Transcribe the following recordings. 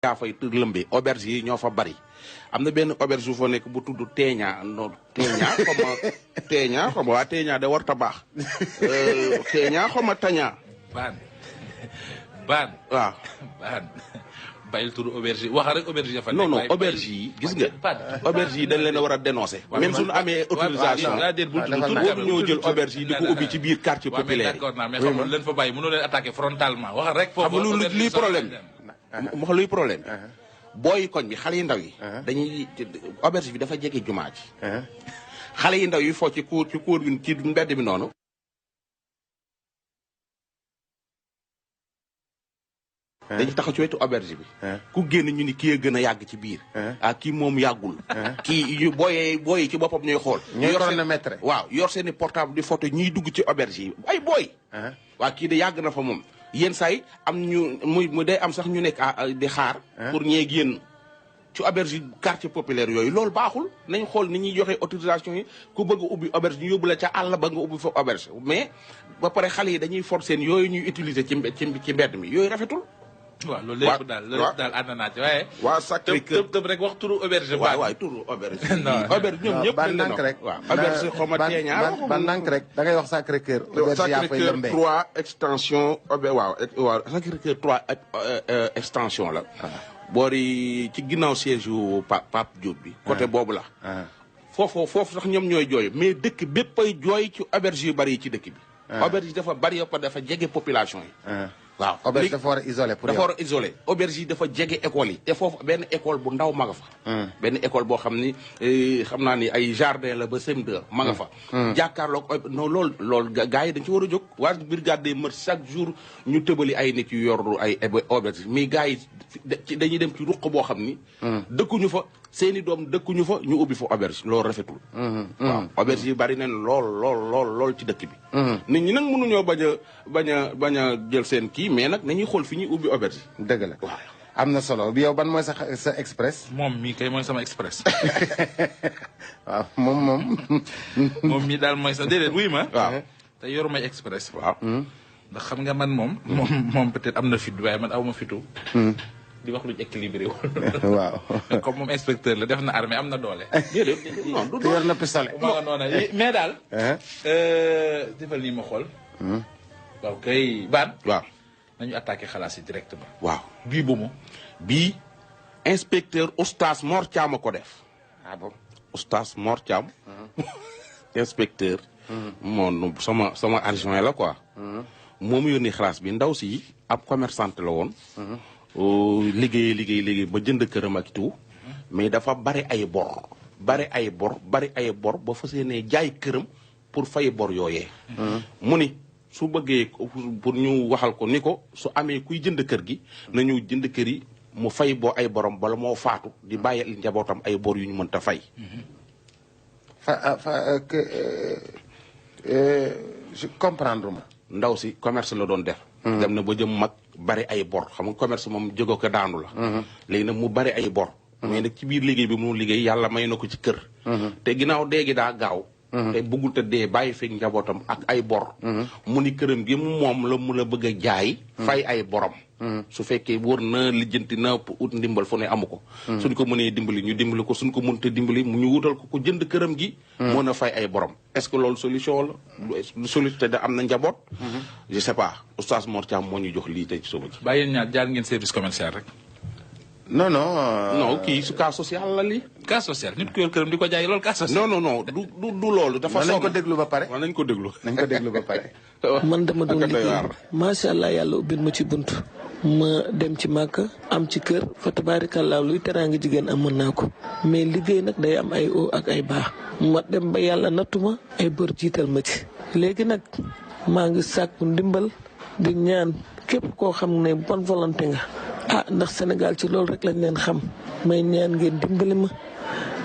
yaa fay lëmbee auberge yi ñoo fa bari am na benn auberge yu fa nekk bu tudd teeñaa non teeñaa xaw ma waa teeñaa de warta baax teeñaa xaw ma tañaa baan waaw bàyyil turu auberge yi wax rek auberge yi fa non non auberge yi gis nga auberge yi dañ leen a war a dénoncer même suñu amee autorisation waru ñoo jël auberge yi di ko ubbi ci biir quartier populaire yi d'accord naa mais xam nga leen fa bàyyi mënoo leen attaquer frontalement wax rek foofu xam nga luy problème bi wax luy problème bi booyi koñ bi xale yu ndaw yi dañuy auberge bi dafa jege jumaa ji xale yu ndaw yi foo ci cour bi ci mbedd bi noonu dañu taxaw ci wetu auberge bi ku génn ñu ni kii a gën a yàgg ci biir kii moom yàggul kii booyi ci boppam ñooy xool ñooy chronomètre waaw yor seeni portable di photo ñiy dugg ci auberge yi ay booy waa kii de yàgg na fa moom yenn saa yi am ñu mu day am sax ñu nekk di xaar pour ñee génn ci auberge yi quartier populaire yooyu loolu baaxul nañ xool ni ñuy joxe autorisation yi ku bëgg a ubbi auberge ñu yóbbu la ca àll ba nga ubbi fa auberge mais ba pare xale yi dañuy for seen yooyu ñuy utiliser ci mbedd mi yooyu rafetul waaw loolu lépp daal ànd naa ci waaye. waa Sacré-Cœur tëb rek wax turu auberge. waay turu auberge. auberge ñoom ñëpp ban nank rek waaw auberge xaw ma teeñaa ban nank rek da ngay wax Sacré-Cœur. auberge yaa fay lëmbee Sacré-Cœur 3 extension waaw Sacré-Cœur 3 extension la. boori ci ginnaaw siège yu Pape Diop bi. côté boobu la. foofu sax ñoom ñooy jooy mais dëkk bépp ay jooy ci auberge yu bari yi ci dëkk bi. auberge yi dafa bari yëpp dafa jege population yi. waaw auberge dafa war a isolé pour yow dafa war a isolé auberge yi dafa jege école yi te foofu benn école bu ndaw ma nga fa benn école boo xam ni xam naa ni ay jardin la ba CM2 ma nga fa jàkkaarloog non loolu gars yi dañ ci war a jóg waa brigade des mœurs chaque jour ñu tëbali ay nit yu yor ay auberge mais gars yi dañuy dem ci ruq boo xam ni dëkkuñu fa seeni doom dëkkuñu fa ñu ubbi fa auberge loolu rafetul waaw auberge yi bari nañ lool ci dëkk bi nit ñi nag mënuñoo bañ a jël seen kii mais nag nañuy xool fi ñuy ubbi auberge yi dëgg la waaw am na solo yow ban mooy sa express moom mii kay mooy sama express waaw moom mii daal mooy sa déedéet wuy ma waaw te yoru may express waaw ndax xam nga man moom peut-être am na fit waaye man awma fitu di wax luñ équilibré wu. waaw comme moom inspecteur la def na armée am na doole. déedéet non du yor na pistolet. mais daal. defal nii ma xool. waaw kay baan. waaw nañu attaqué xalaas yi directement. waaw bii bu mu. bii inspecteur Oustaz Mor Thiam a ko def. ah bon Oustaz Mor Thiam. inspecteur. moom sama adjoint la quoi. moom yónni xalaas bi ndaw si ab commerçante la woon. liggéey ba jënd këram ak tout mais dafa bari ay bor ba fas yéenee jaay këram pour fay bor yooyee mu ni su bëggee pour ñu waxal ko ni ko su amee kuy jënd kër gi nañu jënd kër yi mu fay boo ay borom bala moo faatu di bàyyi njabootam ay bor yu ñu mënta fay je comprendre ma ndaw si commerce la doon def dem na ba jëm mag bari ay bor xam nga commerce moom jógo ko daanu la léegi nag mu bari ay bor mais nag ci biir liggéey bi mu liggéey yàlla may na ko ci kër te ginnaaw déegi daa gaaw te bëggul te dee bàyyi fekk njabootam ak ay bor mu ni këram gi moom la mu la bëgg a jaay fay ay borom su fekkee wër na lijjanti na ut ndimbal fu ne amu ko suñ ko mënee dimbali ñu dimbali ko suñ ko mënta dimbali mu ñu wutal ko jënd këram gi mën a fay ay borom est-ce que loolu solution la solution te da am na njaboot je sais pas Oustaz Mor Thiam moo ñu jox lii tey ci suba ji bàyyi ñaar jaar ngeen service commercial rek non kii su cas social la lii cas social nit ku yor këram di ko jaay loolu cas social non du loolu dafa nañ ko déglu ba pare nañ ko déglu ba pare man dama doon liggéey macha allah yàlla ubbil ma ci bunt ma dem ci màkk am ci kër fa tabaarikàllaa luy teraanga jigéen am mën naa ko mais liggéey nag day am ay o ak ay baax ma dem ba yàlla nattuma ay bër jiital ma ci léegi nag maa ngi sàkku ndimbal di ñaan képp koo xam ne bonne volonté nga ndax Sénégal ci loolu rek lañ leen xam may ñaan ngeen dimbali ma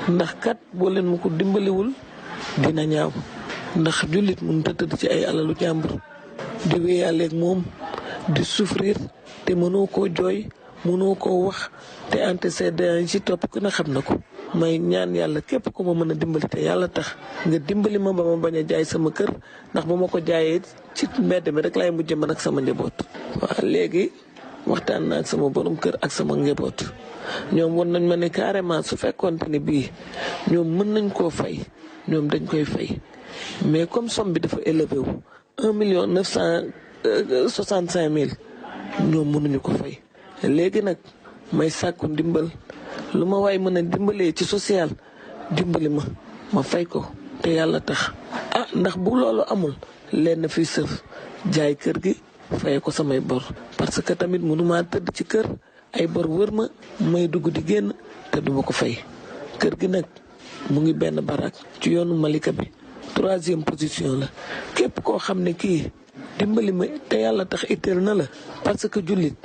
ndax kat boo leen ma ko dimbaliwul dina ñaaw ndax jullit mun ta tëdd ci ay alalu jàmbur di wéyaaleeg moom di souffrir te mënoo koo jooy mënoo koo wax te antécédents yi ci topp ku ne xam na ko may ñaan yàlla képp ku ma mën a dimbali te yàlla tax nga dimbali ma ba ma bañ a jaay sama kër ndax bu ma ko jaayee ci mbedd mi rek laay mujj man ak sama njaboot. waaw léegi waxtaan naa ak sama borom kër ak sama njaboot ñoom won nañ ma ne carrément su fekkoonte ne bii ñoom mën nañ koo fay ñoom dañ koy fay mais comme somme bi dafa élevé wu 1,965,000 ñoom mënuñu ko fay léegi nag may sàkku ndimbal lu ma waay mën a dimbalee ci social dimbali ma fay ko te yàlla tax ndax bu loolu amul lenn fi sëf jaay kër gi fay ko samay bor parce que tamit mënuma tëdd ci kër ay bor wër ma may dugg di génn te duma ko fay kër gi nag mu ngi benn barak ci yoonu Malika bi 3e position la képp koo xam ne kii dimbali ma te yàlla tax itteel na la parce que jullit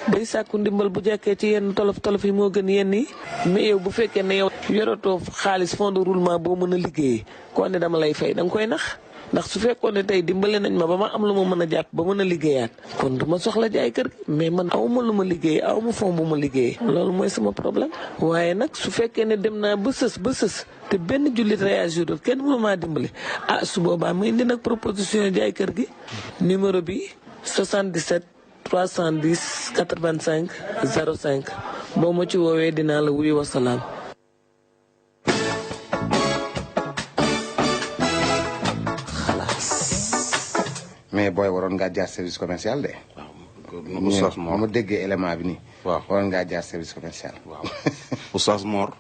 day sàkku ndimbal bu jekkee ci yenn tolof yi moo gën yenn yi mais yow bu fekkee ne yow yoratoo xaalis fond de roulement boo mën a liggéeyee koo ne dama lay fay danga koy nax ndax su fekkoon ne tey dimbale nañ ma ba ma am lu ma mën a jàpp ba mën a liggéeyaat kon du ma soxla jaay kër gi mais man awma lu ma liggéey awma fond bu ma liggéeyee loolu mooy sama problème waaye nag su fekkee ne dem naa ba sës te benn jullit réagir kenn mënu maa dimbale su boobaa ma indi nag proposition jaay kër gi numéro bi 77 310 85 05 boo ma ci woowee dinaa la wuyu wasalaam. mais booy waroon ngaa jaar service commercial de. waaw Oustaz Mor ma déggee élément bi nii. waaw waroon ngaa jaar service commercial. waaw Oustaz Mor.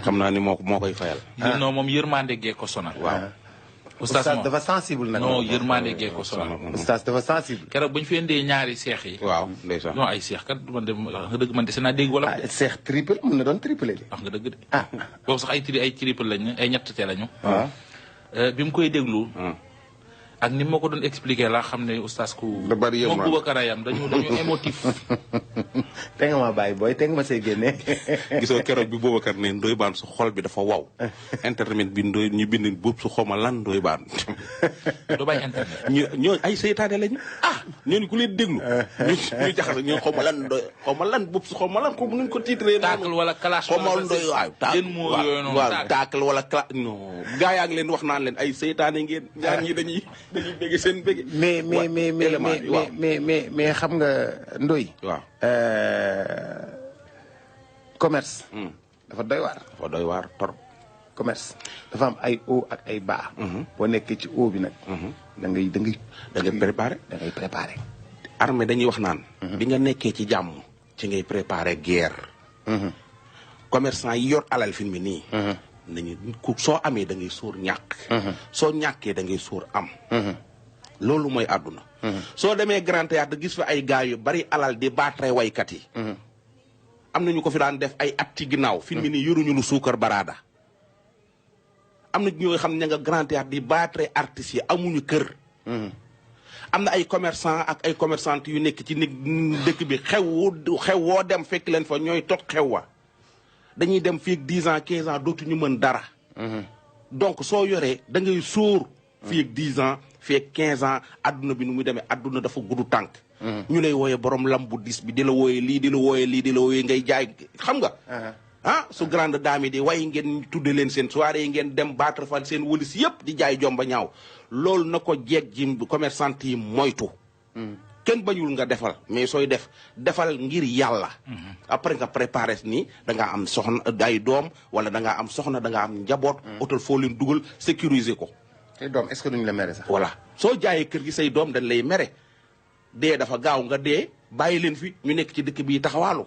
xam naa ni moo koy fayal. non moom yërmande gee ko sonal. waaw Oustaz dafa sensible nag. non yërmande gee ko sonal. Oustaz dafa sensible. keroog bu ñu fi indee ñaari seex yi. waaw ndeysaan. non ay seex kat man de wax nga dëgg man de seen naa dégg wala. seex triple mën na doon triple de. wax nga dëgg de. boobu sax ay triple lañu ay ñett te lañu. waaw. bi mu koy déglu. ak ni ma ko doon expliqué laa xam ne oustaz ku. da bari yëpp moom Boubacar Ayam dañu émotif. te nga ma bàyyi booy te nga ma see génne. gisoo keroog bi Boubacar ne Ndoye Bane su xol bi dafa waw internet bi Ndoye ñu bind buub su xawma lan Ndoye Bane. doo bàyyi internet. ñoo ay seytaane lañu. ñooñu ku leen déglu. ñu jaxase ñoo xawma lan Ndoye xawma lan buub su xawma lan xawma nuñ ko tiitree. taakal wala clash xawma Ndoye waaw. waaw taakal wala clash non. gaa yaa ngi leen wax naan leen ay seytaane ngeen ñaar ñi dañuy bëgg seen bëgg. mais xam nga Ndoye. waaw. commerce. dafa doy waar. dafa doy waar torop. commerce dafa am ay haut ak ay bas. boo nekkee ci haut bi nag. da ngay préparé. da ngay préparé. armée dañuy wax naan. bi nga nekkee ci jàmm ci ngay préparé guerre. commerçant yi yor alal fi mu nii. nañu soo amee da ngay sóor ñàkk. soo ñàkkee da ngay sóor am. loolu mooy àdduna. soo demee Grand Théâtre gis fa ay gars yu bari alal di baatre waykat yi. am na ñu ko fi daan def ay at ci ginnaaw. fi mu nii yoruñu lu suukar baraada. am na ñoo xam ne nga Grand Théâtre di baatre artistes yi amuñu kër. am na ay commerçant ak ay commerçantes yu nekk ci dëkk bi xew woo dem fekk leen fa ñooy tot xew wa. dañuy dem fii ak 10 ans 15 ans dootuñu mën dara. donc soo yoree da ngay sóor. fii ak 10 ans fii ak 15 ans adduna bi nu muy demee adduna dafa gudd tànk. ñu lay wooyee borom lambu dis bi di la wooyee lii di la wooyee lii di la wooyee ngay jaay xam nga. su grande dame yi di way ngeen tudde leen seen soirée yi ngeen dem battre fa seen wëlis yëpp di jaay jomba ñaaw loolu na ko jeeg ji commerçante yi moytu. kenn bañul nga defal mais sooy defal ngir yàlla. après nga préparé nii da ngaa am soxna ay doom wala da ngaa am soxna da ngaa am njaboot. hôtel foo leen dugal sécuriser ko. say doom est-ce que duñu la mere sax. voilà soo jaayee kër gi say doom dañ lay mere dee dafa gaaw nga dee bàyyi leen fi ñu nekk ci dëkk bii taxawaalu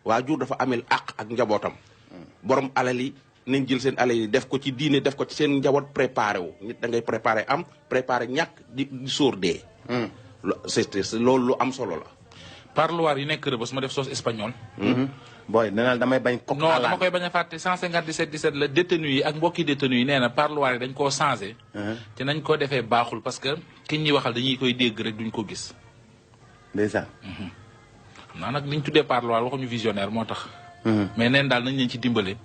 waajur dafa amel àq ak njabootam. borom alal yi nañ jël seen alal yi def ko ci diine def ko ci seen njaboot préparé wu nit da ngay préparé am préparé ñàkk di sóor dee. loolu lu am solo la. parloir yi nekk Rebeuss ma def sauce espagnole. booy nee naa damay bañ. coq non dama koy bañ a fàtte 157 17 la détenu yi ak mbokki détenu yi nee na parloir yi dañ koo changé. te nañ ko defee baaxul parce que ki ñuy waxal dañuy koy dégg rek duñ ko gis. ndeysaan. xam naa nag liñ tuddee parloir waxuñu visionnaire moo tax. mais neen daal nañ leen ci dimbale.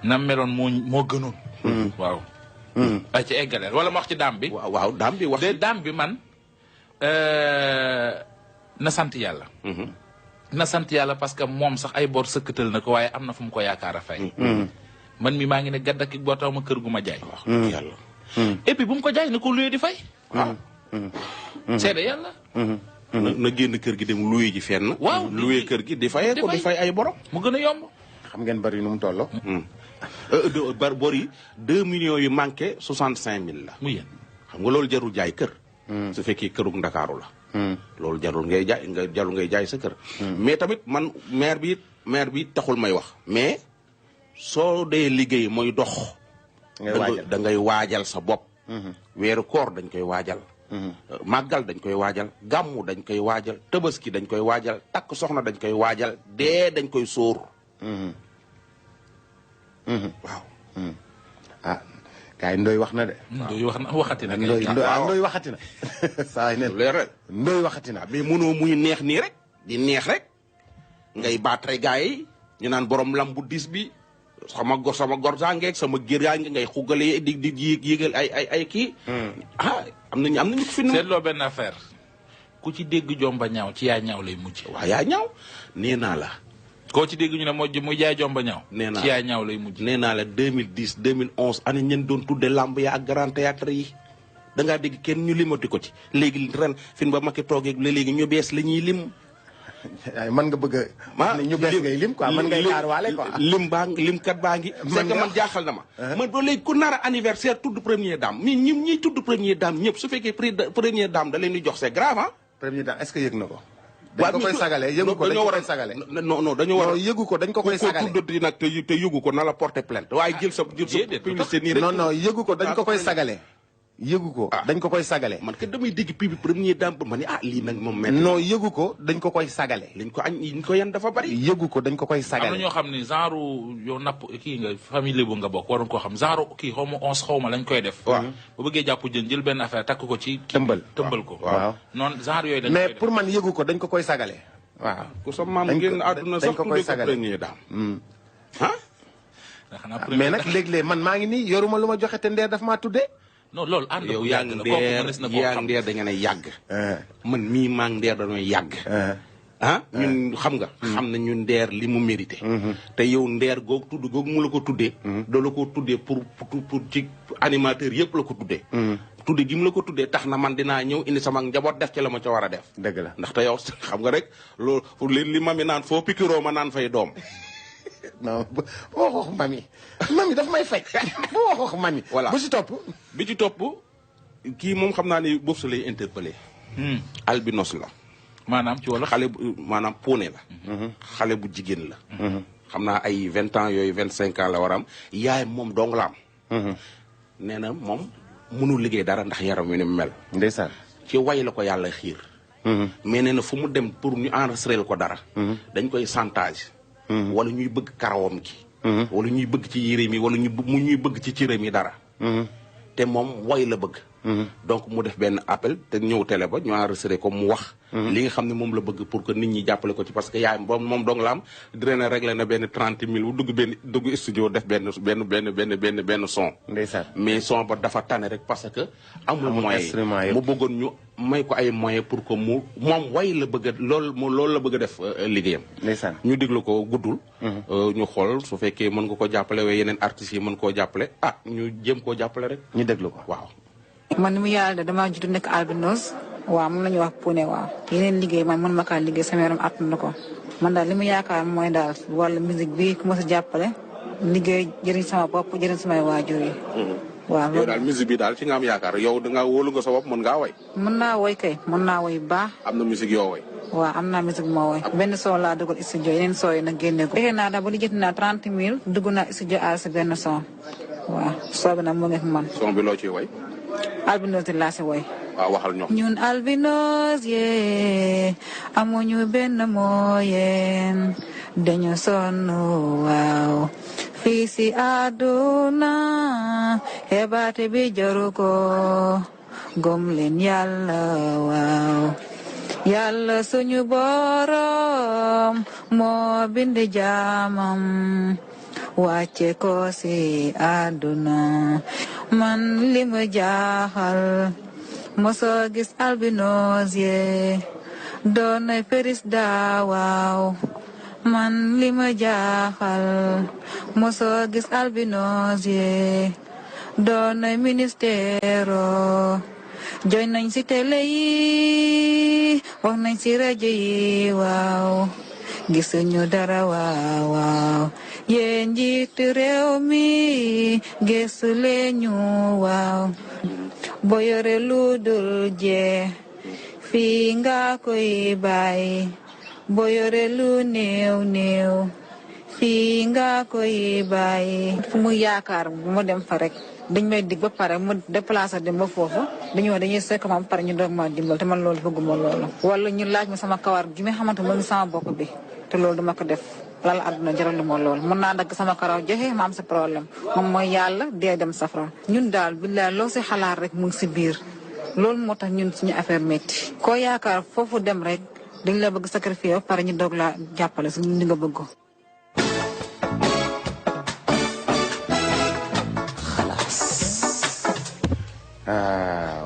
nam meloon moo gënoon. waaw. ay ci eggaleel wala ma wax ci daam bi. waaw daam bi wax. de daam bi man na sant yàlla. na sant yàlla parce que moom sax ay bor sëkkatal na ko waaye am na fu mu ko yaakaar a fay. man mi maa ngi ne gàddak boo tax ma kër gu ma jaay. wax yàlla. et puis bu mu ko jaay na ko luye di fay. waaw. seede yàlla. na génn kër gi dem loué ji fenn. waaw loué kër gi di fay ko di fay ay borom. mu gën a yomb. xam ngeen bari nu mu toll. bor yi 2 millions yu manqué 65 000 la. mu yéen xam nga loolu jarul jaay kër. su fekkee kërug Ndakaaru la. loolu jarul ngay jaay sa kër. mais tamit man maire bi taxul may wax. mais soo dee liggéey mooy dox. da ngay waajal sa bopp. weeru koor dañ koy waajal. màggal dañ koy waajal gàmmu dañ koy waajal tabaski dañ koy waajal takk soxna dañ koy waajal dee dañ koy sóor. waaw. ah gars yi Ndoye wax na de. Ndoye waxati na. Ndoye waxati na. saa yi ne leer rek Ndoye waxati na. mais mënoo muy neex nii rek di neex rek ngay baatre gars yi ñu naan borom lam bu dis bi sama gor saa ngeeg sama gér yaa ngi ngay xugale di yéegal ay kii. am nañu ko fi. seetloo benn affaire ku ci dégg jomba ñaaw ci yaa ñaaw lay mujj. waaw yaa ñaaw nee naa la. koo ci dégg ñu ne muy jaay jomba ñaaw. nee naa ci yaa ñaaw lay mujj. nee naa la 2010 2011 année ñen doon tudde lamb ya ak grand théâtre yi da ngaa dégg kenn ñu limati ko ci léegi ren fin ba Macky toogee léegi ñu bees la ñuy lim. mën nga bëgg a. ñu bees ngay lim quoi mën ngay xaar waale quoi. limkat baa ngi. c'est que man jaaxal na ma. man ba léegi ku nar a anniversaire tudd première dame ñi tudd première dame ñëpp su fekkee première dame da leen di jox c'est grave ah. première dame est-ce que yëg na ko. dañ ko koy sagale yëgu ko dañ ko koy sagale. non dañoo war a yëgu ko dañ ko koy sagale. ko tudd nag te yëgu ko na la porter plainte waaye jël sa publicité nii rek. non yëgu ko dañ ko koy sagale. yëgu ko dañ ko koy sagale. man kat damay dégg bi premier dame ba ma ne lii nag moom. non yëgu ko dañ ko koy sagale. liñ ko yan dafa bari. yëgu ko dañ ko koy sagale. am na ñoo xam ne genre yow napp kii nga famille lébu nga bokk waroon koo xam genre kii xaw ma lañ koy def. waaw bu bëggee jàpp jën jël benn affaire takk ko ci. tëmbal ko. waaw noonu genre yooyu dañ mais pour man yëgu ko dañ ko koy sagale. waaw ku sa maam génn àdduna sax tuddee ko premier dame. mais nag léeg-léeg man maa ngi nii yoruma lu ma joxe te ndeer daf maa tuddee. non loolu ànd yow yaa ndeer da ngeen a yàgg. man mii maa ndeer dañooy yàgg. ñun xam nga. xam na ñun ndeer li mu mérité. te yow ndeer googu mu la ko tuddee. doo la ko tuddee pour ci animateur yëpp la ko tuddee. tudde gi mu la ko tuddee tax na man dinaa ñëw indi sama njaboot def ci la ma ca war a def. dëgg la ndaxte yow xam nga rek loolu li mami naan foo pikiroo ma naan fay doom. non boo wax mami daf may fay boo wax mami. voilà bu ci topp. bi ci topp kii moom xam naa ni boobu lay interpellé. albinos la. maanaam ci wala xale bu maanaam puune la. xale bu jigéen la. xam naa ay 20 ans yooyu 25 ans la war a am yaay moom dong la am. nee na moom mënul liggéey dara ndax yaram wi ni mu mel. ndeysaan ci way la ko yàlla xiir. mais nee na fu mu dem pour ñu enregistrer ko dara. dañ koy chantage. wala ñuy bëgg karawam gi. wala ñuy bëgg ci yére mi wala ñuy bëgg ci cëram yi dara. te moom way la bëgg. donc mu def benn appel te ñëw télé ba ñu enregistré ko mu wax. li nga xam ne moom la bëgg pour que nit ñi jàppale ko ci parce que yaay moom dong la am dina réglé na benn 30 000 bu dugg studio def benn son. ndeysaan mais son ba dafa tane rek parce que. amul moyen mu bëggoon ñu may ko ay moyen pour que moom way la bëgg a loolu la bëgg a def liggéeyam. ndeysaan ñu déglu ko guddul. ñu xool su fekkee mën nga ko jàppale waaye yeneen artistes yi mën koo jàppale ñu jéem koo jàppale rek. ñu déglu ko waaw. man ni mu yàlla damaa judd nekk albinos waaw moom la ñuy wax puune waaw yeneen liggéey man mën ma kaa liggéey sama yaram at na ko man daal li mu yaakaar mooy daal wàllu musique bi ku ma si jàppale liggéey jëriñ sama bopp jëriñ samay waajur yi. waaw yow daal musique bi daal ci nga am yaakaar yow da nga wóolu nga sa bopp mën ngaa woy. mën naa woy kay mën naa woy baax. am na musique yoo woy. waaw am naa musique moo woy benn son laa dugal studio yeneen son yi nag génne ko. fekkee naa daal ba li jot naa 30 000 dugg naa studio à si benn son waaw soobi nag mu ngi man. son bi loo ciy woy. albinos di laa si woy. waaw waxal ñun albinos yee amuñu benn mooyeen dañu sonn waaw fii si àdduna hebaate bi jaru ko gom leen yàlla waaw yàlla suñu borom moo bind jaamam wàcce ko si àdduna man li ma jaaxal mosoo gis albinos ye doonay président waaw man li ma jaaxal mosoo gis albinos ye doonay ministère jooy nañ ci télé yi wax nañ ci rajo yi waaw gisuñu dara waaw yéen njiitu réew mi gëstu leen ñu waaw boo yore lu dul jeex fii nga koy bàyyi boo yore lu néew fii nga koy bàyyi fu mu yaakaar bu ma dem fa rek dañ may dig ba pare mu déplacé dem ba foofu dañuy sekk ma pare ñu doog ma dimbal te man loolu bëgguma loolu wala ñu laaj ma sama kawar gi nga xamante mu ngi sama bopp bi te loolu duma ko def lala àdduna jaraluma loolu mën naa dagg sama karaw joxe ma am sa problème moom mooy yàlla dee dem safara ñun daal billaay loo si xalaat rek mu ngi si biir loolu moo tax ñun suñu affaire métti koo yaakaar foofu dem rek dañ la bëgg sacrifier ba pare ñu doog la jàppale su li nga bëgg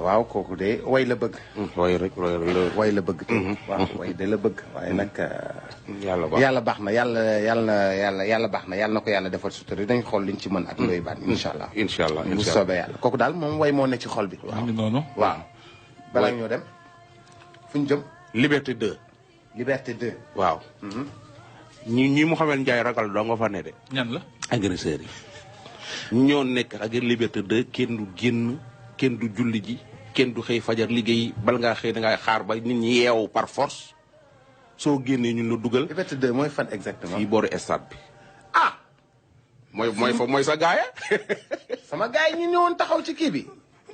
waaw kooku de way la bëgg. way rek way la bëgg. waaw way de la bëgg waaye nag. yàlla baax na yàlla baax na yàlla na ko yàlla defal sutura dañ xool liñ ci mën ak looy baan incha allah. incha allah bu soobee yàlla kooku daal moom way moo ne ci xol bi. waaw noonu. waaw balaa ñoo dem fu ñu jëm. Liberté 2. Liberté 2. waaw. ñi Mouhamed Ndiaye ragal doo nga fa ne de. ñan la. agresseurs yi. ñoo nekk ak Liberté 2 kenn du génn kenn du julli ji kenn du xëy fajar liggéey bal ngaa xëy da ngay xaar ba nit ñi yeewu par force soo génnee ñun la dugal. Liberté 2 mooy fan exactement. fii boori stade bi. ah. mooy sa gaaya sama gaay yi ñu ñëwoon taxaw ci kii bi.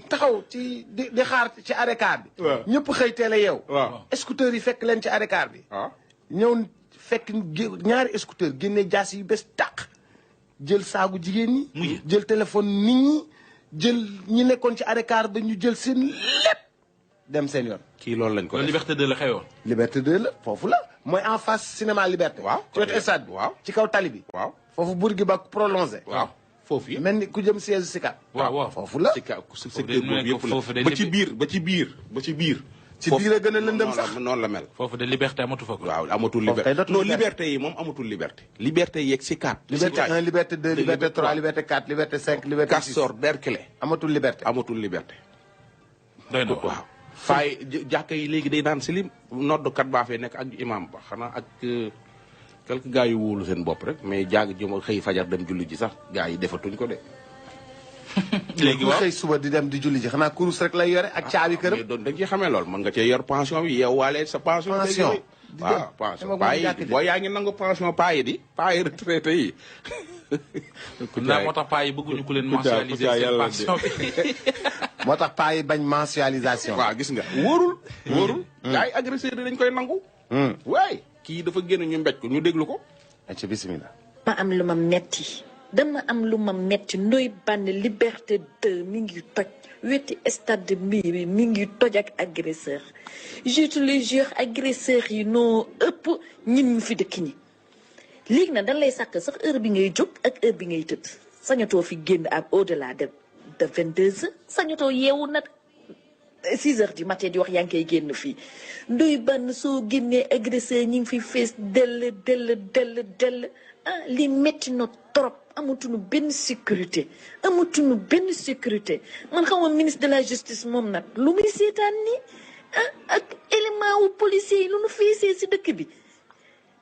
taxaw ci di xaar ci arrêt car bi. waaw ñëpp xëy teel a yeew. waaw scooter yi fekk leen ci arrêt car bi. waaw ñëw fekk ñaari scooter génne jaas yu bés tàq jël saagu jigéen ñi. jël téléphone nit ñi. jël ñi nekkoon ci arrêt car ba ñu jël seen lépp dem seen yoon. kii loolu lañ ko def Liberté 2 la xewoon. Liberté 2 la foofu la mooy en face cinéma Liberté. waaw ci wetu stade bi. waaw ci kaw tali bi. waaw foofu Bourguiba prolongé. waaw foofu yëpp. mel ni ku jëm siège Sicap. waaw foofu la. ci kaw secteur boobu yëpp la ba ci biir. ci biir a gën a lëndëm sax noonu la mel. foofu de liberté amatu fa ko. waaw amatul liberté non liberté yi moom amatul liberté. liberté yeeg si 4. Liberté 1 Liberté 2 Liberté 3 Liberté 4 Liberté 5 Liberté 6 Castor Derklé. amatul liberté. doy na waaw. faay jàkka yi léegi day naan silim noddkat baa fee nekk ak imam ba xanaa ak quelques gars yu wóolu seen bopp rek mais jàng jëm xëy fajar dem julli ji sax gars yi defatuñ ko de. léegi waaw xëy suba di dem di julli ji xanaa kurus rek lay yore ak caabi këram. mais doon dañ ciy xamee lool mën nga cee yor pension bi yeewaale sa pension. waaw pension paa yi boo yaa ngi nangu pension paa yi di paa yi retraité yi. naa moo tax paa yi bëgguñu ku leen mensualiser seen pension bi. moo tax paa yi bañ mensualisation. waaw gis nga wóorul. gars yi agresseur dañ koy nangu. waay kii dafa génn ñu mbéj ko ñu déglu ko. ci bisimilah. ma am lu ma metti dama am lu ma metti Ndoye Bane Liberté 2 mi ngi toj wetti stade bi mi ngi toj ak agresseur je te le jure agresseur yi noo ëpp ñin ñu fi dëkk ñi léegi nag dañ lay sàkk sax heure bi ngay jóg ak heure bi ngay tëdd sañatoo fi génn ak au delà de 22 heures sañatoo yeewu nag 6 heures du matin di wax yaa ngi koy génn fii Ndoye Bane soo génnee agresseur ñi ngi fi fees dell ah li métti na trop amatuñu benn sécurité man xam nga ministre de la justice moom nag lu muy seetaan nii ah ak élément wu policier yi lu nu feesee si dëkk bi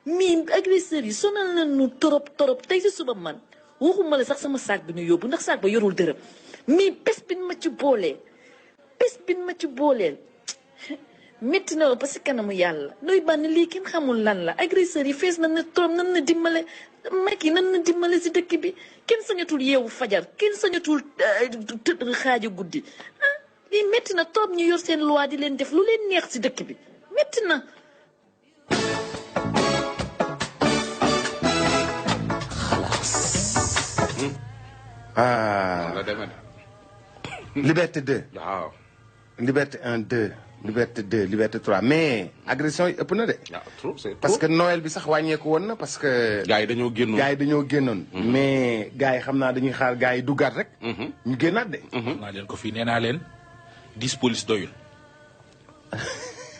mii agresseurs yi sonal nañu trop tey si suba man waxuma la sax sama saak bi ñu yóbbu ndax saak ba yorul dërëm mii bés bin ma ci booleel métti na parce que kanamu yàlla Ndoye Bane lii kenn xamul lan la agresseurs yi fees na trop nan na dimbale Macky nan na dimbale si dëkk bi kenn sañatul yeewu fajar kenn sañatul tëdd xaaju guddi ah lii métti na trop ñu yor seen loi di leen def lu leen neex si dëkk bi métti na. Liberté 2. waaw. Liberté 1 2. Liberté 2 Liberté 3 mais agression yi ëpp na de. parce que Noël bi sax wàññeeku woon na parce que. gars yi dañoo génnoon. mais gars yi xam naa dañuy xaar gars yi duggaat rek. ñu génnaat de. naa leen ko fii nee naa leen 10 police doyul.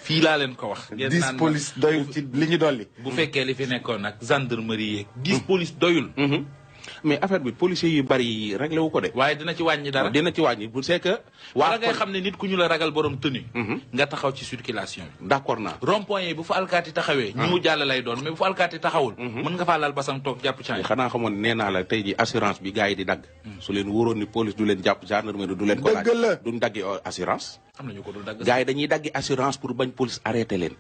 fii laa leen ko wax. 10 police doyul ci li ñu dolli. bu fekkee li fi nekkoon nag gendarmerie yeeg 10 police doyul. mais affaire bi policiers yu bari réglé wu ko de. waaye dina ci wàññi dara. dina ci wàññi bu c'est que. wala ngay xam ne nit ku ñu la ragal borom tenue. nga taxaw ci circulation bi. d'accord naa. rond-point yi bu fa alkaati taxawee. ñi mu jàll lay doon mais bu fa alkaati taxawul. mën nga faa laal basang toog jàpp caay. xanaa xamoon nee naa la tey ji assurance bi gars yi di dagg. su leen wóoroon ni police du leen jàpp gendarmerie du leen ko laaj. dëgg la duñ daggi assurance. am nañu ko dul dagg. gars yi dañuy daggi assurance pour bañ police arrêté leen.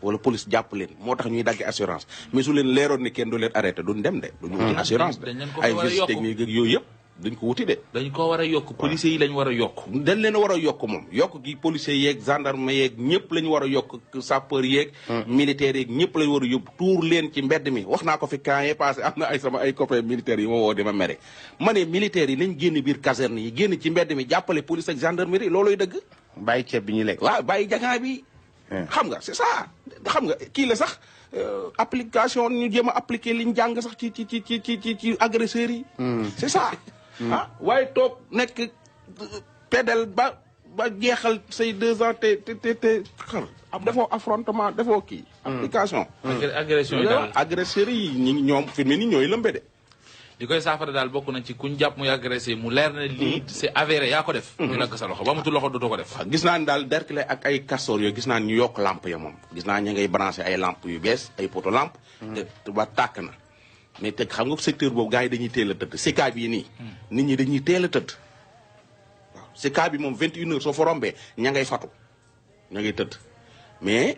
wala police jàpp leen moo tax ñuy daggi assurance mais su leen leeroon ni kenn du leen arrêté duñ dem de. duñu wuti assurance de ay visite technique ak yooyu yëpp duñ ko wuti de. dañ ko war a yokk policiers yi lañ war a yokk. dañ leen war a yokk moom yokk gi policiers yeeg gendarme yeeg ñëpp lañu war a yokk sapeur yeeg. militaires yeeg ñëpp lañu war a yóbbu tuur leen ci mbedd mi wax naa ko fi quand yee passé am na ay sama ay copains militaires yi ma woo di ma mere. ma ne militaires yi nañ génn biir caserne yi génn ci mbedd mi jàppale police ak gendarmerie looloy dëgg. bàyyi ceeb bi ñuy lekk. waaw bàyyi jagaa bi. xam nga c'est ça xam nga kii la sax application ñu jéem a appliquer liñ jàng sax ci agresseurs yi. c'est ça. waaye toog nekk pédale ba jeexal say 2 ans te xam defoo affrontement defoo kii. application. agression yi daal agresseurs yi ñoom fi mu ne nii ñooy lëmbe de. li koy saafara daal bokk na ci kuñ jàpp muy agressé mu leer na lii c'est avéré yaa ko def. ñu lagg sa loxo ba amatul loxo dootoo ko def. gis naa ni daal Derklé ak ay castor yooyu gis naa ñu yokk lampe ya moom gis naa ñu ngay branché ay lampe yu bees ay poto lampe. te ba tàkk na. mais teg xam nga secteur boobu gars yi dañuy teel a tëdd SICAP yi nii. nit ñi dañuy teel a tëdd. waaw SICAP bi moom 21h soo fa rombee ña ngay fatu ña ngay tëdd mais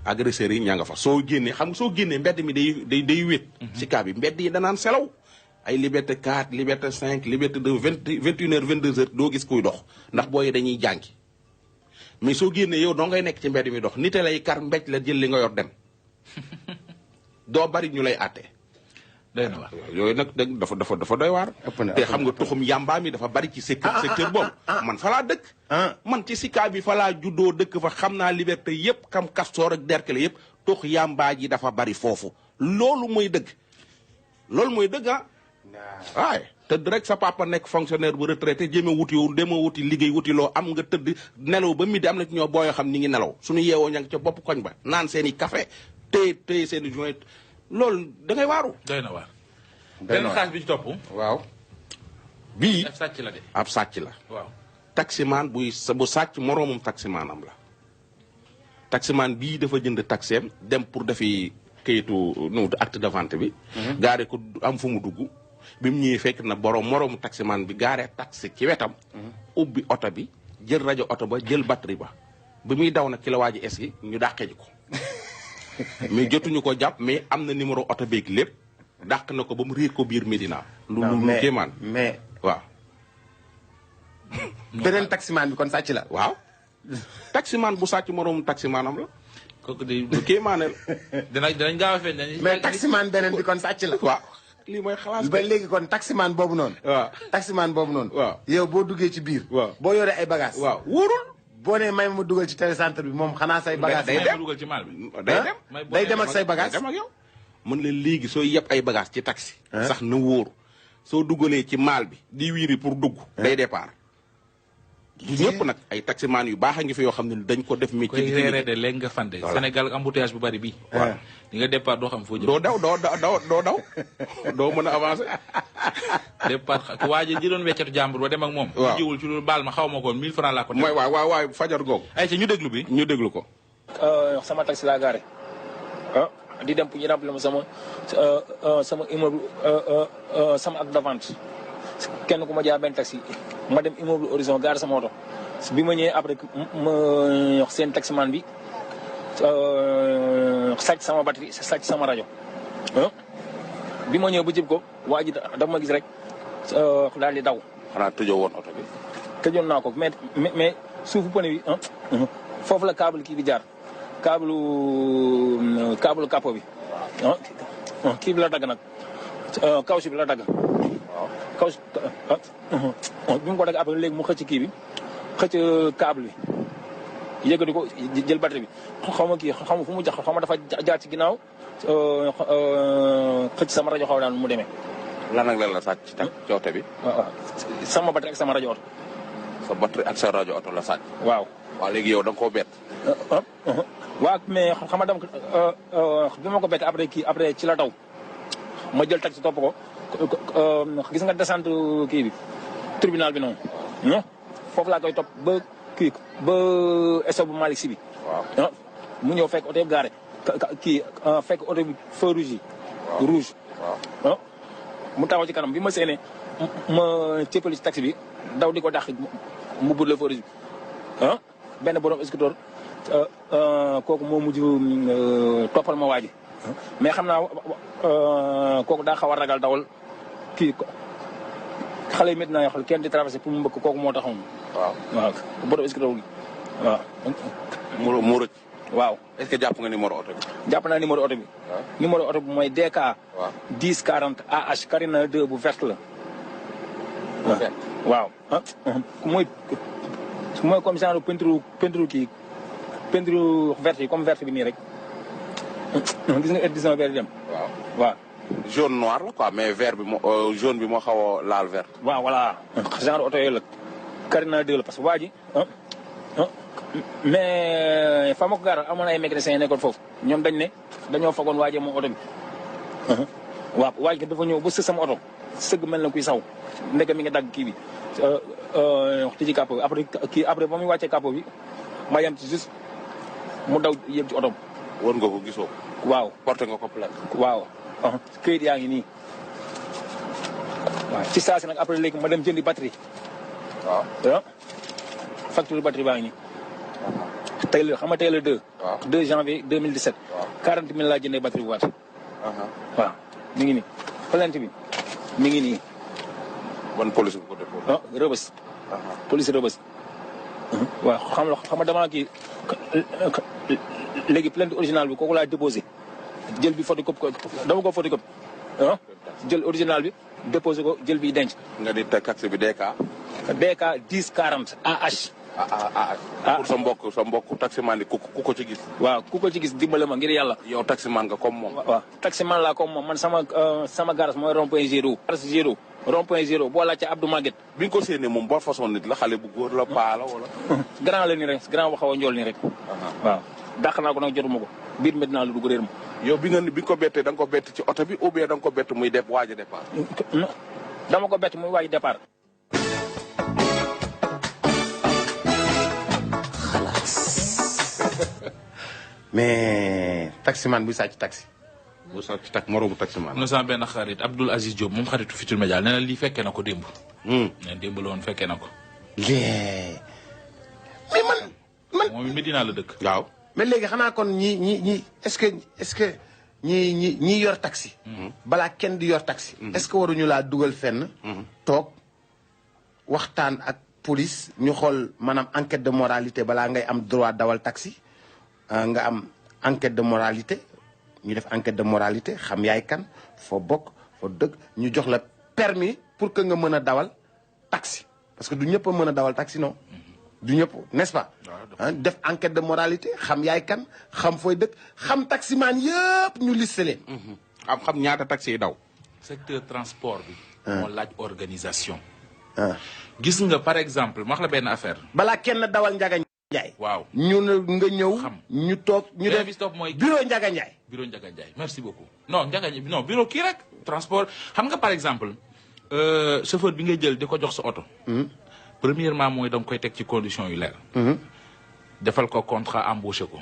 agresseurs yi ña nga fa soo génnee xam nga soo génnee mbedd mi day wét. SICAP bi mbedd yi danaan selaw. ay liberté 4 liberté 5 liberté 2 21h 22h doo gis kuy dox ndax booy dañuy jàngi mais soo génnee yow doo ngay nekk ci mbedd mi dox nite lay kar mbéj la jël li nga yor dem doo bari ñu lay àtte. doy na waar yooyu nag dafa doy waar. te xam nga tuxum yàmbaa mi dafa bari ci secteur boobu. man fa laa dëkk. man ci SICAP bi fa laa juddoo dëkk fa xam naa liberté yëpp xam Castor ak Derklé yëpp tux yàmbaa ji dafa bari foofu loolu mooy dëgg waaye tëdd rek sa papa nekk fonctionnaire bu retraité jéem a wuti yow dem a wuti liggéey wuti loo am nga tëdd nelaw ba midi am na ci ñoo booyoo xam ni ngi nelaw suñu yeewoo ña ngi ca bopp koñ ba naan seen i café téye seen i joint loolu da ngay waaru. doy na waar. benn xaas bi ci topp. waaw. bii ab sàcc la de. ab sàcc la. waaw. taximaan bu sàcc moroomum taximaanam la. taximaan bii dafa jënd taxeem dem pour defi kayitu nu acte de vente bi. gaare ko am fu mu dugg. bi mu ñëwee fekk na moroomu taximaan bi gaaree taxi ci wetam. ubbi oto bi jël rajo oto ba jël batterie ba bi muy daw nag ci la waa ji es gi ñu dàqee ji ko mais jotuñu ko jàpp mais am na numéro oto beeg lépp dàq na ko ba mu réer ko biir Médina. lu kéemaan mais waaw. beneen taximaan bi kon sàcc la. waaw taximaan bu sàcc moroomu taximaanam la. kooku de lu kéemaaneel. dinañ gaaw a feeñ. mais taximaan beneen bi kon sàcc la. waaw. lii mooy xalaat ba léegi kon taximaan boobu noonu. waaw taximaan boobu noonu. waaw yow boo duggee ci biir. waaw boo yoree ay bagages. waaw wóorul. boo nee may ma dugal ci télécentre bi moom xanaa say bagages. day dem dugal ci maal bi. day dem ak say bagages. day dem ak yow. mën leen léegi soo yeb ay bagages ci taxi. sax na wóor soo dugalee ci maal bi di wiiri pour dugg. day départ. du ñëpp nag ay taximaan yu baax a ngi fi yoo xam ne dañ ko def. métier koy reeree de léegi nga fande. Sénégal embouteillage bu bari bii. waaw di nga départ doo xam foo jëm. doo daw doo mën a avancer. départ waa ji doon weccatu jàmbur ba dem ak moom. waaw jiwul ci loolu baal ma xaw ma ko 1000 francs laa ko. mooy waay fajar googu. ay ci ñu déglu bi. ñu déglu ko. sama taxi laa gaare di dem pour ñu remplir ma sama immeuble sama acte de vente kenn ku ma jaay benn taxi ma dem immeuble Horizon gaare sama oto bi ma ñëwee après ma wax seen taximan bi sàcc sama batterie sàcc sama rajo bi ma ñëwee ba jib ko waa ji dafa ma gis rek daal di daw. xanaa tëjoo woon oto bi. tëjoon naa ko mais suufu pneu bi foofu la câble kii bi jaar câble capot bi kii bi la dagg nag kaw si bi la dagg. waaw kaw si bi mu ko dagg après léegi mu xëcc kii bi xëcc câble bi yëgati ko jël batterie bi xaw ma kii xaw ma fu mu jax xaw ma dafa jaar ci ginnaaw xëcc sama rajo xaw daan mu demee. lan ak lan la sàcc ci oto bi. waaw sama batterie ak sama rajo oto. sa batterie ak sa rajo oto la sàcc. waaw. waaw léegi yow da nga koo bett. waaw mais xam nga dama bi ma ko bett après ci la daw ma jël taxi topp ko gis nga descente kii bi tribunal bi noonu non foofu laa koy topp ba kii ba stop bu Malick Sy bi waaw mu ñëw fekk oto yëpp garé kii fekk oto bi feu rouge yi rouge waaw mu taxaw ci kanam bi ma séenee ma cëppali ci taxi bi daw di ko dàq mu bud la feu rouge bi benn borom scooter kooku moo mujj toppal ma waaji mais xam naa kooku daa xaw a ragal dawal kii xale yi métti naa yoo xam kenn di traversé pour mu mbëkk kooku moo taxawoon. waaw borom scooter gi waaw. mu rëcc. waaw est-ce que jàpp nga numéro oto bi. jàpp naa numéro oto bi. numéro oto bi mooy DK. waaw 10 40 AH Carina 2 bu verte la. waaw mooy comme genre peinture kii peinture verte yi comme verte bi nii rek gis nga édition vert dem. waaw. jaune noir la quoi mais vert bi moo jaune bi moo xaw a laal vert. waaw voilà genre oto yooyu la Carina 2 la parce que waa ji mais fa ma ko gaaral amoon ay mécaniciens yi nekkoon foofu ñoom dañ ne dañoo fagoon waajee moom oto bi. waaw waaj dafa ñëw ba sës sama oto sëgg mel na kuy saw ndeke mi nga dagg kii bi tijji capot bi après ba muy wàccee capot bi ma yem ci juste mu daw yëg ci oto bi. war nga ko gisoo. waaw porté nga ko plainte. waaw këyit yaa ngi nii waaw ci saa si nag après léegi ma dem jëndi batterie. waaw facture batterie baa ngi nii. tey la xam nga tey la 2. waaw 2 janvier 2017. waaw 40 000 laa jëndee batterie bu waat. waaw mi ngi nii plainte bi mi ngi nii. ban police bu ko déposé. Rëbës. police Rëbës. waaw xam nga damaa kii léegi plainte original bi kooku laa déposé jël bi photocopie ko dama ko photocopie jël original bi déposé ko jël bi denc. nga di taxi bi DK. DK 10 40 AH. pour sa mbokk taximan ku ko ci gis. waaw ku ko ci gis dimbale ma ngir yàlla. yow taximan nga comme moom. waaw taximan laa comme moom man sama garage mooy rond-point zéro. garage zéro rond-point zéro boo laajte Abdou Maguette. bi nga ko séenee moom boo façon nit la xale bu góor la paa la wala. grand la nii rek grand waxaw a njool nii rek. waaw dàq naa ko nag jotuma ko biir maintenant lu dugg réer ma. yow bi nga ko bettee da nga ko bett ci oto bi ou bien da nga ko bett muy waaj a départ. dama ko bett muy waaj a départ. mais taximan buy sàcc taxi. bu sàcc taxi moromu taximan. am na sama benn xarit Abdoul Aziz Diop moom xaritu Futurs Médias nee na lii fekkee na ko démb. nee na démb la woon fekkee na ko. mais man. moom Medina la dëkk. waaw mais léegi xanaa kon ñi est-ce que ñi yor taxi. balaa kenn di yor taxi. est-ce que waruñu laa dugal fenn. toog waxtaan ak police ñu xool maanaam enquête de moralité balaa ngay am droit dawal taxi. nga am enquête de moralité ñu def enquête de moralité xam yaay kan foo bokk foo dëkk ñu jox la permis pour que nga mën a dawal taxi parce que du ñëpp a mën a dawal taxi non du ñëpp n'est-ce pas def enquête de moralité xam yaay kan xam fooy dëkk xam taximaan yëpp ñu liste leen xam ñaata taxi yi daw secteur transport bi moo laaj organisation gis nga par exemple ma wax la benn affaire balaa kenn dawal Njaga Njaay waaw ñu ne nga ñëw ñu toog ñu def mooy bureau Njaga Njaay bureau Njaga Njaay merci beaucoup non Njaga Njaay non bureau kii rek transport xam nga par exemple chauffeur bi ngay jël di ko jox sa oto premièrement mooy da nga koy teg ci condition yu leer defal ko contrat embauché ko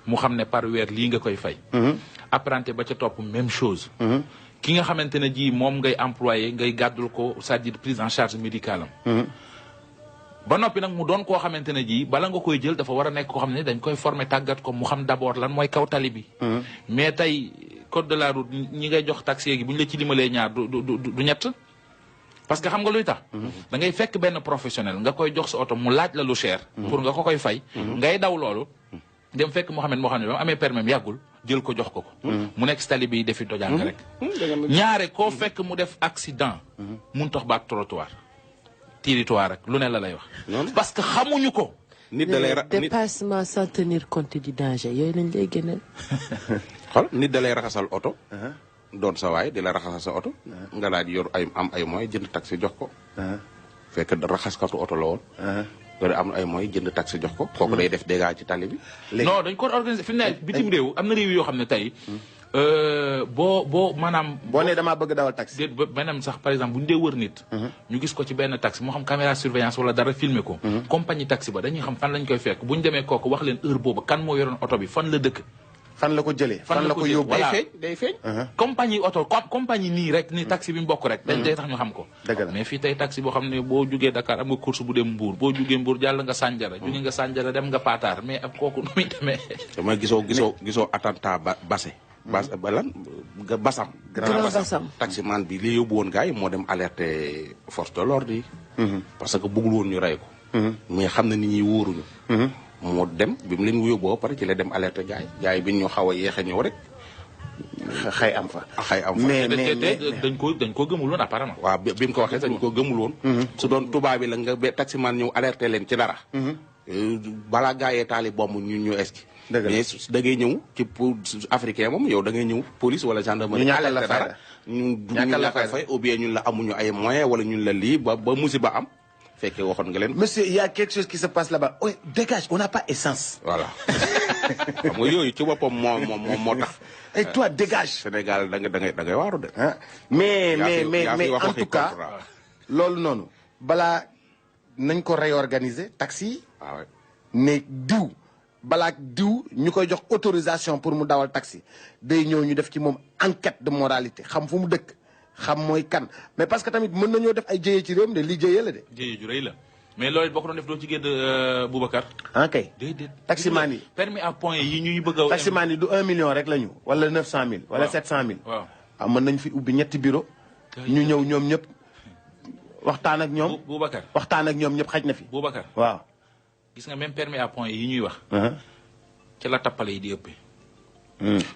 mu xam ne par weer lii nga koy fay apprenti ba ca topp même chose ki nga xamante ne ji moom ngay employé ngay gàddul ko c'est-à-dire prise en charge médicale am ba noppi nag mu doon koo xamante ne ji bala nga koy jël dafa war a nekk koo xam ne dañ koy former tàggat ko mu xam d'abord lan mooy kaw tali bi mais tey code de la route ñi ngay jox taxi gi bu ñu la ci limalee ñaar du ñett parce que xam nga luy tax da ngay fekk benn professionnel nga koy jox sa oto mu laaj la lu cher pour nga ko koy fay ngay daw loolu dem fekk Mohamed moo xam ne ba mu amee permis yàggul jël ko jox ko mu nekk si tali bi defi tojàng rek ñaare koo fekk mu def accident mun tax baat trottoir territoire rek lu ne la lay wax parce que xamuñu ko nit da lay dépassement sans tenir compte du danger yooyu lañ lay génneel xool nit da lay raxasal oto doon sa waay di la raxasal sa oto nga daal di yor ay moyens jënd taxi jox ko fekk raxaskatu oto la woon nga am ay moyens jënd taxi jox ko kooku day def dégâts ci tali bi non dañ ko organiser fi mu ne bitim réew am na réew yoo xam ne tey boo maanaam. boo nee damaa bëgg dawal taxi. déet ba maanaam sax par exemple bu ñu dee wër nit. ñu gis ko ci benn taxi moo xam caméra surveillance wala dara filmer ko. compagnie taxi ba dañuy xam fan lañ koy fekk bu ñu demee kooku wax leen heure boobu kan moo yoroon oto bi fan la dëkk. fan la ko jëlee fan la ko yóbbu day feeñ. compagnie oto compagnie nii rek ni taxi bi mu bokk rek. dañ day tax ñu xam ko. dëgg la mais fii tey taxi boo xam ne boo jugee Dakar am nga course bu dem Mbour boo jugee Mbour jàll nga Sandiara jugee nga Sandiara dem nga Patar mais ab kooku nu muy demee. dama gisoo attentat Basse. Basam. Grand Bassam. taximan bi li yóbbu woon gars yi moo dem alerter force de l'ordre yi. parce que bëggul woon ñu rey ko. mais xam na nit ñi wóoruñu. moo dem bi mu leen yóbboo pare ci la dem alerter gars yi bi ñu xaw a yéex a ñëw rek. xëy am fa. mais dañ ko gëmul woon apparemment. waaw bi mu ko waxee dañ ko gëmul woon. su doon tubaab bi la nga ba taximan ñëw alerter leen ci dara. balaa gars yee taali bomb ñu eski. mais da ngay ñëw ci africain moom yow da ngay ñëw police wala gendarmerie. ñu ñàkkal la fay ñu la fay ou bien ñun la amuñu ay moyens wala ñun la lii ba musiba am. fekkee waxoon nga leen. monsieur il y a quelque chose qui se passe là-bas oui dégage on n'a pas essence. voilà xam nga yooyu ci boppam moo tax. et toi dégage. Sénégal da ngay waaru de. mais en tout cas loolu noonu balaa nañ ko réorganiser taxi. waaw ne diw balaa diw ñu koy jox autorisation pour mu dawal taxi day ñëw ñu def ci moom enquête de moralité xam fu mu dëkk xam mooy kan mais parce que tamit mën nañoo def ay jëye ci réew mi de lii jëye la de. jëye ju rëy la mais loolu boo ko doon def doo ci génn Boubacar. kay déedéet. taximaan yi permis à point yi ñuy bëgg a. taximaan yi du 1 million rek la ñu. wala 900000. wala 700000. waaw mën nañ fi ubbi ñetti bureau ñu ñëw ñoom ñëpp waxtaan ak ñoom. Boubacar waxtaan ak ñoom ñëpp xaj na fi. Boubacar waaw. gis nga même permis à point yi ñuy wax. ci la tappale yi di ëppee.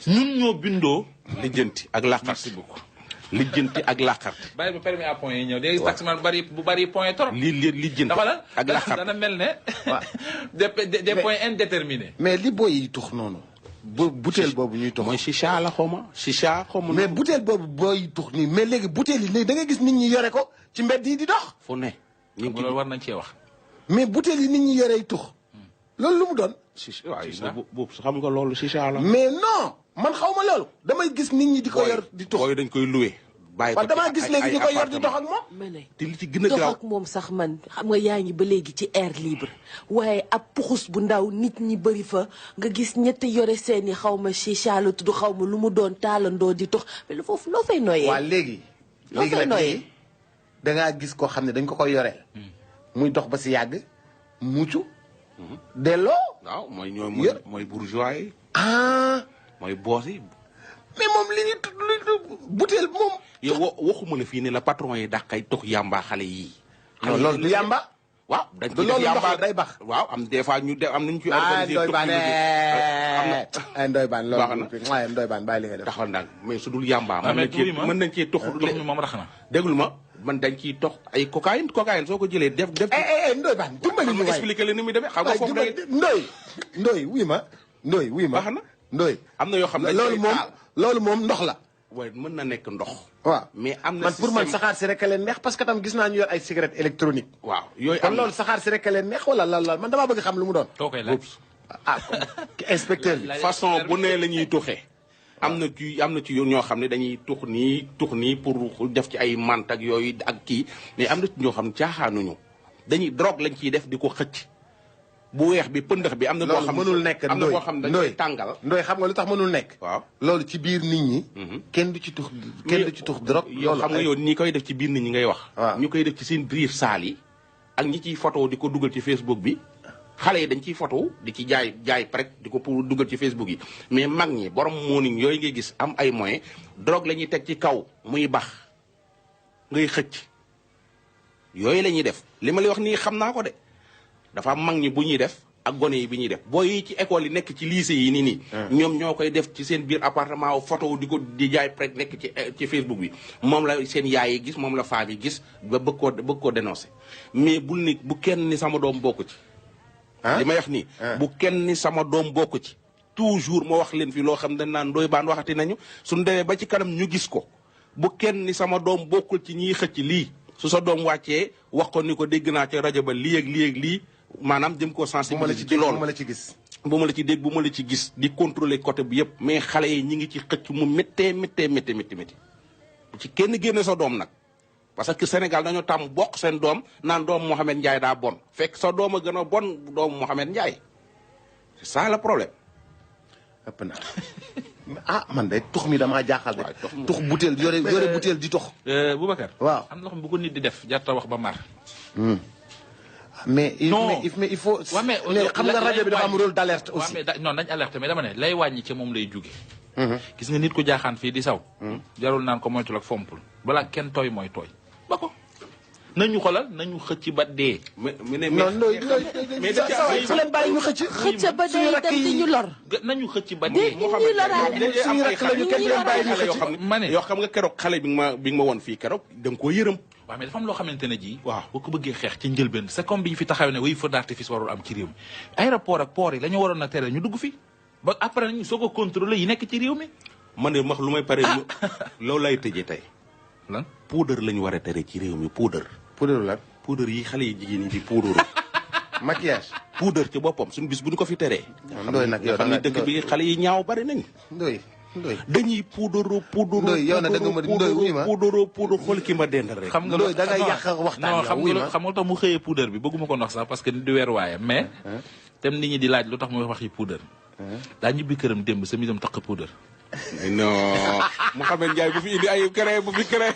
ñun ñoo bindoo. lijjanti ak làqarti. merci beaucoup. lijjanti ak làqarti. bàyyi ba permis à point yi ñëw léegi taximan bu bari point trop. lijjanti ak làqarti dana mel ne. waaw des points indéterminés. mais li booy yi tux noonu. butéel boobu ñuy tux. mooy chicha la xawma chicha xawma. mais butéel boobu booy tux nii mais léegi butéel yi léegi da ngay gis nit ñi yore ko ci mbedd yi di dox. fu ne. ñu ngi loolu war nañ cee wax. mais butéel yi nit ñi yoree tux loolu lu mu doon. chicha waaw boobu xam nga loolu chicha la. mais non man xaw ma loolu. damay gis nit ñi di ko yor di tux. booy dañ koy loué. bàyyi ko damaa gis léegi ñu ko yor di dox ak moom. ma ne te li ci gën a dox garaaw ak moom sax man xam nga yaa ngi ba léegi ci air libre waaye ab puxus bu ndaw nit ñi bëri fa nga gis ñett yore seeni xaw ma chicha la tudd xaw ma lu mu doon taalandoo di tux mais lu foofu loo fay noyee. waaw léegi. loo fay noyee da ngaa gis koo xam ne dañ ko koy yoreel. muy dox ba si yàgg muccu. delloo. waaw mooy bourgeois yi. mooy boos yi. mais moom li ñu butéel moom. yow waxuma la fii ne la patron yi dàqay tox yamba xale yii. non loolu du yamba. waaw dañ du loolu ndox day bax. waaw am des fois ñu am nañu ci. Ndoye Bane loolu. waaye Ndoye Bane bàyyi li nga def. taxal ndànk mais su dul yamba. mën nañ cee tox moom rax na. déglu ma man dañ ciy tox ay cocaïne soo ko jëlee def. Ndoye Bane dimbali ñu waay expliqué leen ni muy demee xam nga foofu Ndoye wuy ma. baax na Ndoye am na yoo xam ne loolu moom ndox la. waaye mën na nekk ndox. waaw mais am na man pour man saxaar si rek a leen neex parce que tam gis naa ñu yor ay cigarette électronique. waaw yooyu kon loolu saxaar si rek a leen neex wala lan man damaa bëgg xam lu mu doon. too koy laaj. inspecteur bi. façon bu ne la ñuy tuxee. am na ci ñoo xam ne dañuy tux nii pour def ci ay mant ak yooyu ak kii mais am na ci ñoo xam ne caaxaanuñu dañuy drogue lañ ciy def di ko xëcc. bu weex bi pëndëx bi am na. loolu mënul nekk am na boo xam ne dañuy tàngal. Ndoye xam nga lu tax mënul nekk. waaw loolu ci biir nit ñi. kenn du ci tux drogue. yow xam nga yow ñi koy def ci biir nit ñi ngay wax. waaw ñu koy def ci seen biir saal yi. ak ñi ciy photo di ko dugal ci Facebook bi. xale yi dañ ciy photo di ci jaay prek di ko pour dugal ci Facebook yi mais mag ñi borom morning yooyu ngay gis am ay moyens drogue la ñuy teg ci kaw muy bax ngay xëcc yooyu la ñuy def li ma lay wax nii xam naa ko de. dafa am mag ñi bu ñuy def ak gone yi bi ñuy def booy yi ci école yi nekk ci lycée yi nii. ñoom ñoo koy def ci seen biir appartement wu photo di jaay prek nekk ci Facebook bi moom la seen yaay yi gis moom la femme yi gis ba bëgg koo dénoncer mais bu kenn ni sama doom bokku ci. li may wax nii. bu kenn ni sama doom bokku ci. toujours moo wax leen fi loo xam dañ naan Ndoye Bane waxati nañu suñu demee ba ci kanam ñu gis ko bu kenn ni sama doom bokkul ci ñiy xëcc lii su sa doom wàccee wax ko ni ko dégg naa ca rajo ba lii ak lii ak lii maanaam jëm koo sensibiliser ci loolu bu ma la ci gis. bu ma la ci dégg bu ma la ci gis di contrôler côté bi yëpp mais xale yi ñi ngi ci xëcc mu méttee ci kenn génne sa doom nag parce que Sénégal dañoo tàmm bokk seen doom naan doomu Mohamed Ndiaye daa bon fekk sa doom a gën a bon doomu Mohamed Ndiaye c'est ça le problème. ëpp na ah man de tux mi damaa jaaxal de. tux butéel yore butéel di tux. Boubacar. waaw am na loo xam bu ko nit di def jarta wax ba mar. mais il faut. waaw mais xam nga rajo bi dafa am rôle d'alerte aussi. waaw mais non nañ alerte mais dama ne lay wàññi ci moom lay jóge. gis nga nit ku jaaxaan fii di saw. jarul naan ko moytul ak fompul balaa kenn tooy mooy tooy ba ko. nañu xolal nañu xëcc ba dee. non mais fu leen bàyyi ñu xëcc. xëcc ba dee itam di ñu lor. nañu xëcc ba dee. ñu loraale suñu rakk lañu kenn leen bàyyi ñu xëcc. ma ne yoo xam nga keroog xale bi nga ma woon fii keroog da nga koo yërëm. waaw mais dafa am loo xamante ne ji. waaw boo ko bëggee xeex ci njëlbeen c'est comme bi ñu fi taxaw ne way feu d'artifice warul am ci réew mi. aéroport ak port yi la ñu waroon a tere ñu dugg fi ba après ñu soo ko contrôler yi nekk ci réew mi. man de wax lu may pare loolu lay tëjee tey. lan poudre la ñu war a tere ci réew mi poudre. poudre lan. poudre yi xale yi jigéen ñi di poudre. maquillage. poudre ci boppam suñu bis bu ñu ko fi teree. ndoy nag yow xam ne dëkk bi xale yi ñaaw bari nañ. ndoy dañuy poudre. ndoy yow nag da nga ma ndoy wuy ma poudre xool ki ma dendal rek. xam nga ndoy da nga yàq waxtaan yow wuy ma xam nga tax mu xëyee poudre bi bëgguma ko wax sax parce que nit di weer waaye mais. tem nit ñi di laaj lu tax muy wax yi poudre. daa ñibbi këram démb sa misam taq poudre. non Mouhamed Ndiaye bu fi indi ay créé bu fi créé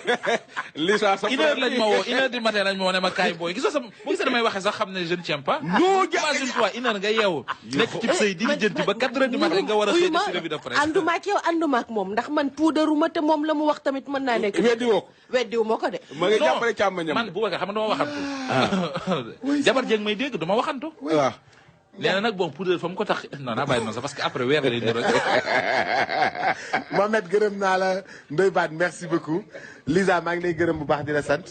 licence. une heure lañ ma woo 1h du matin lañ ma woo ne ma kaay booy gisoo sama bu gisee damay waxee sax xam ne je ne tiens pas. non imagine toi 1h nga yeewu. nekk ci sëy di lijjanti ba 4h du matin nga war a xëy ci revue de presse. ànduma ak yow ànduma ak moom ndax man puudaruma te moom la mu wax tamit mën naa nekk. weddi woo ko weddiwu ma ko de. ma nga jàppale càmmañam man bu waxee xam nga dama waxantu. jabar jeeg may dégg dama waxantu. waaw. nee na nag bon poudre fa mu ko tax non naa bàyyi noonu sax parce que après weer lay ñu rek. Mohamed gërëm naa la Ndoye Bane merci beaucoup Lisa maa ngi lay gërëm bu baax di la sant.